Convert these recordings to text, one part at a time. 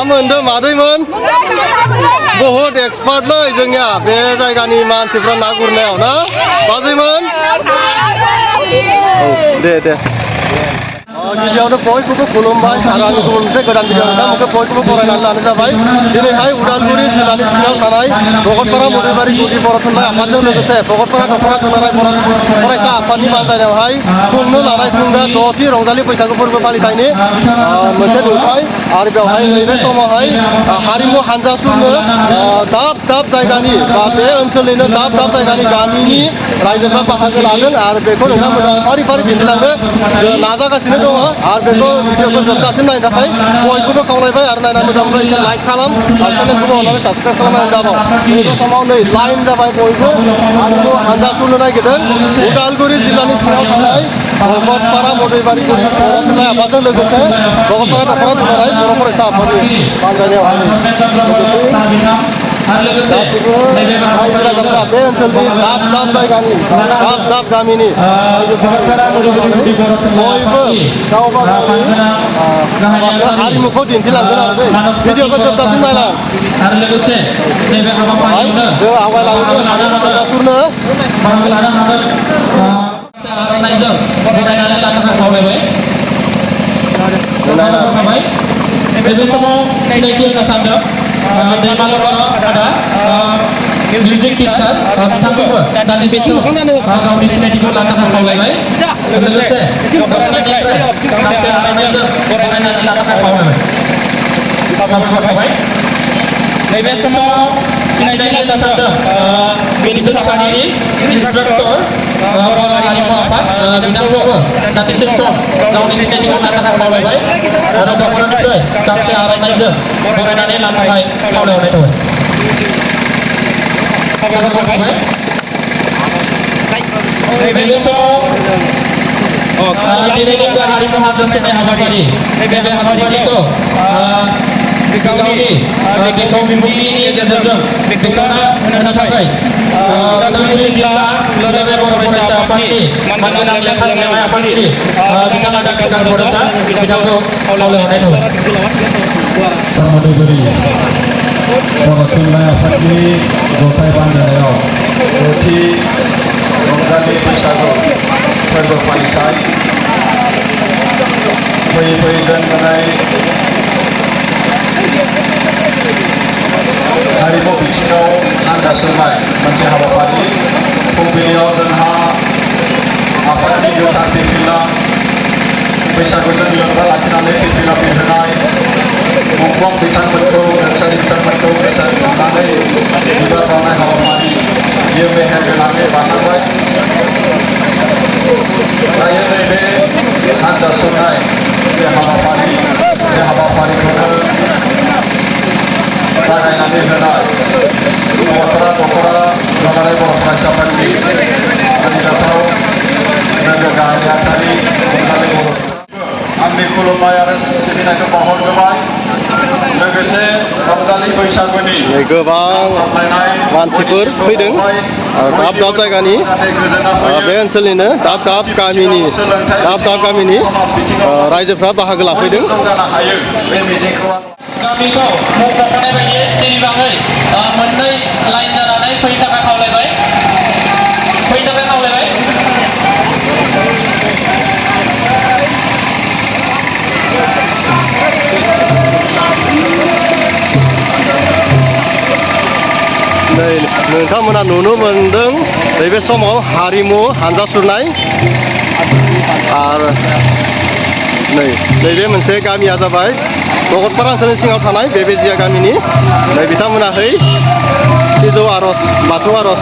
मोनदों मादैमोन बहुत एक्सपार्ट लै जोंनिया बे जायगानि मानसिफ्रा ना गुरनायाव ना बाजैमोन दे गिबियावनो बयखौबो खुलुमबाय आरो आंनि गुबुन मोनसे गोदान भिडिअ नोंथांमोनखौ बयखौबो बरायनानै लानाय जाबाय दिनैहाय उदालगुरि जिल्लानि सिङाव थानाय भगतपारा मधुबारि गुदि बर' थुनलाइ आफादजों लोगोसे भगतपारा दख'रा दुलाराय फरायसा आफादनि बानजायनायावहाय खुंनो लानाय खुंगा 6थि रंजालि बैसागु फोरबो फालिथायनि मोनसे नुथाय आरो बेवहाय नैबे समावहाय हारिमु हानजा सुरनो दाब दाब जायगानि बा बे ओनसोलनिनो दाब दाब जायगानि गामिनि रायजोफ्रा बाहागो लादों आरो बेखौ नोंथांमोना फारि फारि दिन्थिलांनो नाजागासिनो दङ आरो बेखौ भिडिअखौ जोबजासिम नायनो थाखाय बयखौबो खावलायबाय आरो नायना मोजां मोनब्ला एसे लाइक खालाम आरो चेनेलखौबो अननानै साबस्क्राइब खालामनानै दाबाव बे समाव नै लाइन जाबाय बयबो हारिमु हानजा सुरनो नागिरदों उदालगुरि जिल्लानि सिङाव थानाय भगतपारा मधुबारि बर' थुनलाइ आफादजों लोगोसे भगतपारा दख'रा दुलाराय बर' फरायसा आफादनि बानजायनायावहाय गासिबो रायजो राजाफ्रा बे ओनसोलनि दाब दाब जायगानि दाब दाब गामिनि बयबो गावबा गावनि हारिमुखौ दिन्थिलांगोन आरो भिडिअखौ जोबजासिम नायलां आरो लोगोसे नैबे हाबाफारियावनो जों आवगायलांनो हारिमु हानजाफोरनो बाहागो लानो हागोन आर'नाइजों बरायनानै लानो खावलायबाय नैबे समाव सिनायथि होनो सानदों दैमालु बर' आदा मिउजिक टिचार बिथांखौबो दान्दिसे सम गावनि सिनायथिखौ लानो खावलायबाय लोगोसे बरायनायनिफ्राय गांसे आर'नाइजों बरायनानै लानो खावलायबाय साबायखर थाबाय नैबे समाव सिनायथि होनो सानदों बिनिदुल साहानि इन्सट्राक्टर बर' हारिमु आफाद बिथांखौबो दान्दिसे सम गावनि सिनायथिखौ लानो खावलायबाय आरो दख'नानिफ्राय गांसे आर'नाइजों बरायनानै लानो थाखाय खावलायहरनाय थाबाय साबायखर थाबाय नैबे समाव दिनैनि जा हारिमु हानजा सुरनाय हाबाफारि बे हाबाफारिखौ गावनि बिखौ बिमुंनि गेजेरजों बेखेवना होनो थाखाय उदालगुरि जिल्ला दुलाराय बर' फरायसा आफादनि मानगोनां लेखा लिरनाय आफादगिरि बिथाङा डाक्टार बड'सा बिथांखौ खावलायहरनाय थाबाय मधुबारि बर' थुनलाइ आफादनि जथाय बानजायनायाव 6थि रंजालि बैसागु फोरबो फालिथाय फैयै जों दिनै हारिमु बिथिङाव हानजा सुरनाय मोनसे हाबाफारि फुंबिलियाव जोंहा आफादनि गोथार फिरफिला बैसागुजों लोब्बा लाखिनानै फिरफिला बिरहोनाय मुंख्लं बिथांमोनखौ रुंसारि बिथांमोनखौ गोसो खांनानै बिबार बावनाय हाबाफारि बियो मेहेर गोनाङै बारलांबाय दायो नैबे हानजा सुरनाय बे हाबाफारिखौनो जागायनानै होनाय भगतपारा दख'रा दुलाराय बर' फरायसा आफादनि फालिजाथाव नोगोर गाहाय नेहाथारि रंजालि बर' आंनि खुलुमनाय आरो सिबिनायखौ बावहरबाय लोगोसे रंजालि बैसागुनि गोबां मानसिफोर फैदों आरो दाब दाब जायगानि बे ओनसोलनिनो दाब दाब गामिनि रायजोफ्रा बाहागो लाफैदों गामिखौ मख'नाय बायदियै सिरिबाङै मोननै लाइन जानानै फैनो थाखाय खावलायबाय नोंथांमोना नुनो मोनदों नैबे समाव हारिमु हानजा सुरनाय आरो नैबे मोनसे गामिया जाबाय भगतपारा ओनसोलनि सिङाव थानाय बेबेजिया गामिनि नै बिथांमोनाहै सिजौ आर'ज बाथौ आर'ज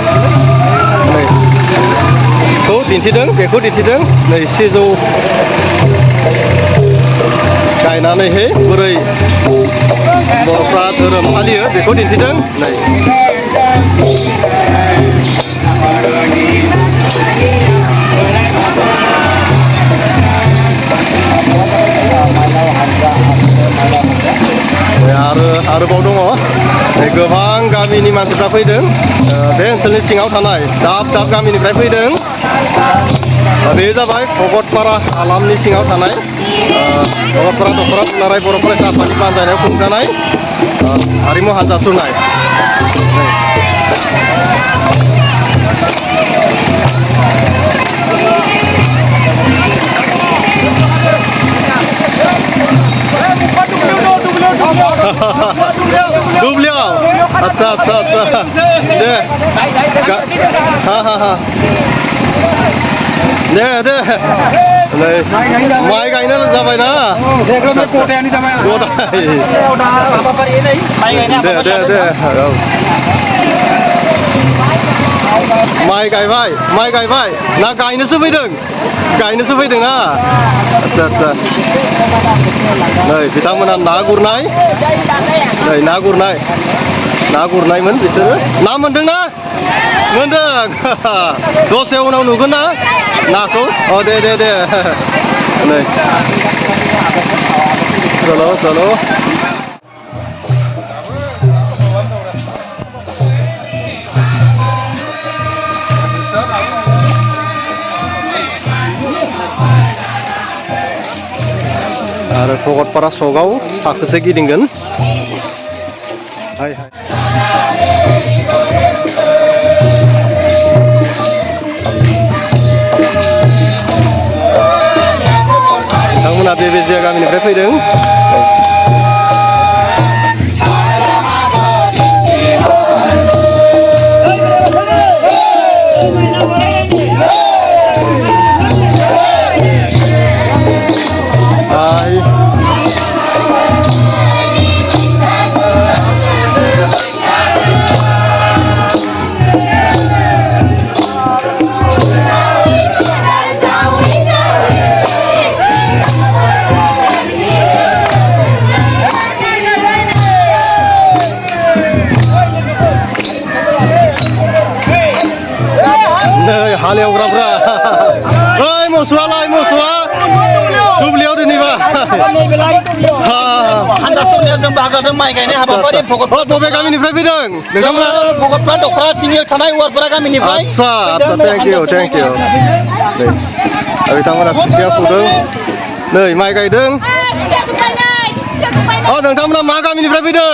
बेखौ दिन्थिदों नै सिजौ गायनानैहै बोरै बर'फ्रा धोरोम फालियो बेखौ दिन्थिदों नै आरोबाव दङ गोबां गामिनि मानसिफ्रा फैदों बे ओनसोलनि सिङाव थानाय दाब दाब गामिनिफ्राय फैदों बे जाबाय भगतपारा हालामनि सिङाव थानाय Bogotpara Dukara Dunarai बर' फरायसा आफादनि बानजायनायाव खुंजानाय हारिमु हानजा सुरनाय दुब्लियाव आच्छा दे दे माइ गायनो जाबायना गथायानो जाबाय दे माइ गायबाय ना गायनोसो फैदों ना आच्छा नै बिथांमोना ना गुरनायमोन बिसोरो ना मोनदोंना मोनदों दसे उनाव नुगोन ना नाखौ दे नै चलो आरो भगतपारा सकआव फाखोसे गिदिंगोन बिथांमोना बेबेजिया गामिनिफ्राय फैदों हालेवग्राफ्रा ओइ मोसौआ दुब्लियाव दिनैबा माइ गायनाय हाबाफारि बबे गामिनिफ्राय फैदों नोंथांमोना भगतपारा दख'रा सिनियर थानाय वारफारा गामिनिफ्राय आच्छा थेंक इउ बिथांमोना खोथिया फुदों नै माइ गायदों नोंथांमोना मा गामिनिफ्राय फैदों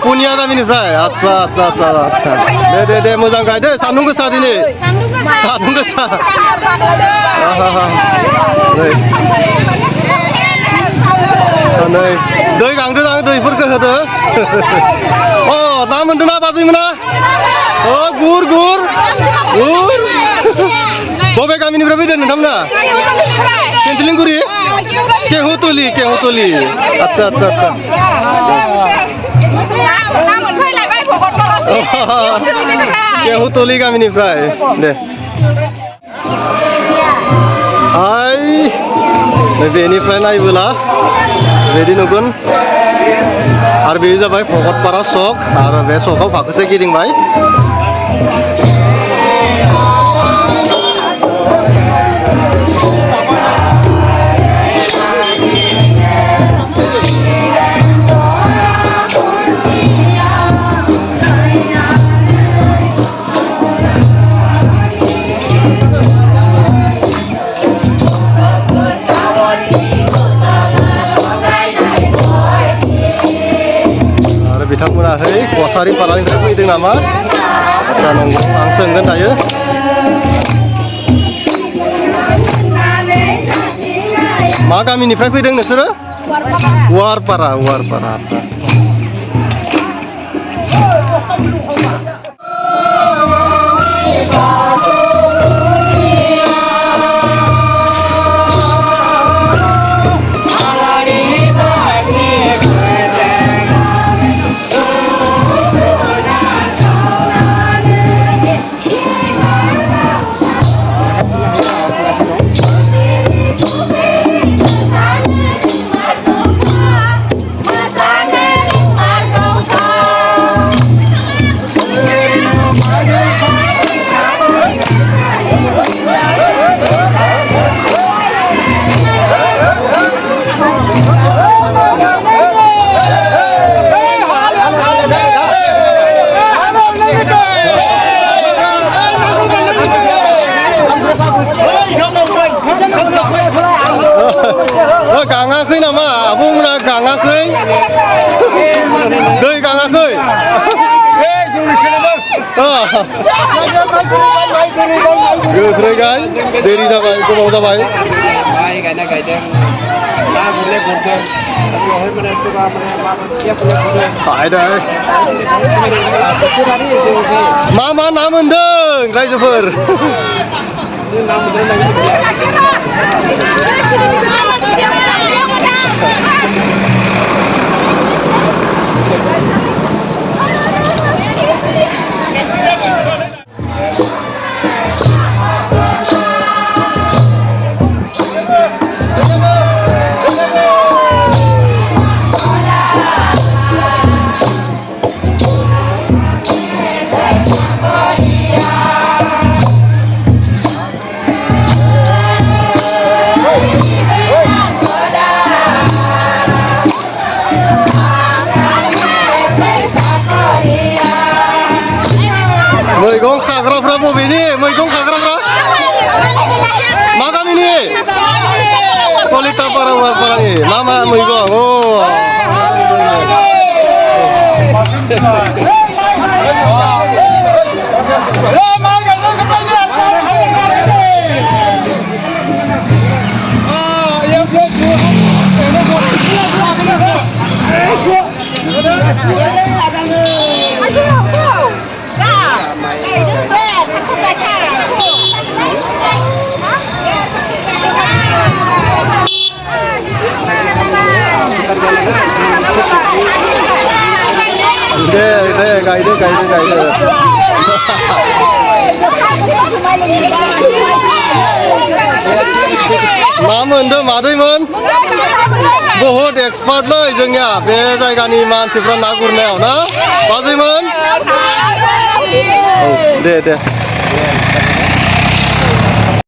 पुनिया गामिनिफ्राय आच्छा दे मोजां गायदो सान्दुं गोसा दिनै सान्दुं गोसा नै दै गांदो दैफोरखौ होदो ना मोनदों ना बाजैमोना गुर बबे गामिनिफ्राय फैदों नोंथांमोना केन्टिलिंगुरि केहुतुलि आच्छा केहुतुलि गामिनिफ्राय दे बेनिफ्राय नायबोला बिदि नुगोन आरो बे जाबाय भगतपारा सक आरो बे सकआव फाखोसे गिदिंबाय बिथांमोना कसारि पारानिफ्राय फैदों नामा आच्छा नंगौ आं सोंगोन दायो मा गामिनिफ्राय फैदों नोंसोरो वारपारा आच्छा मा आबौमोना गाङाखै दै गाङाखै गोख्रैगाय देरि जाबाय गोबाव जाबाय माइ गायना गायदों ना गुरनाय गुरदों बेवहाय माने सोरबा माने माबायदि गायदों मा ना मोनदों रायजोफोर ना मोनदों मैगं खाग्राफ्रा बबेनि मैगं खाग्राफ्रा मा गामिनि कलितापारा वारपारानि मा मैगं दे गायदो मा मोनदों मादैमोन बहुत एक्सपार्टलै जोंनिया बे जायगानि मानसिफ्रा ना गुरनायाव ना बाजैमोन औ दे